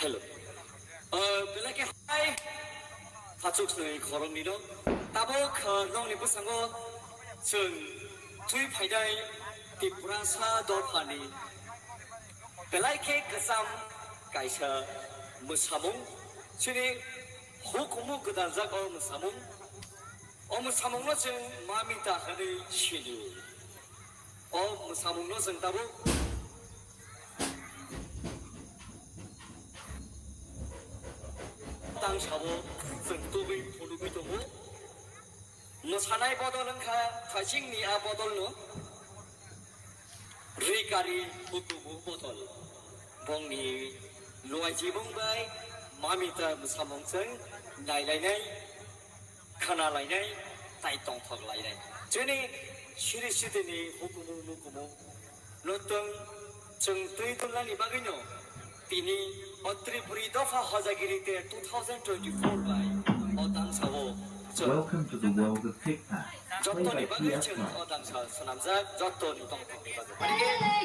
hello belai ke hai 가족 수의 거름이로 따보 그롱이 부상고 전 투이 파이다이 디프란사 도파니 belai ke kesam kaisa musamung sini hukumu kedanzak musamung musamungno जों मा मिता होनै सिलु musamungno जों दाबो 당사고 जोंतुबै फुलुबै दङ मोसानाय बदलनखा थासिंनि आ बदलनो रिकारि हुकुमु बदल बंनि लवाइजि बुंबाय मामिता मुसामंजों नायलायनाय खोनालायनाय ताइ दंथगलायनाय जोंनि सिरि सिरिनि हुकुमु मुकुमु नतों जों दैथुनलानि बागैनो बिनि त्रिपुरी दफा हजागिरि 2024 बाय अदांसावो Welcome to the world of TikTok. Play जत्तनि by बागै TF जों Plus. अदांसा सोनामजाक जत्तनि दंथगनि बागै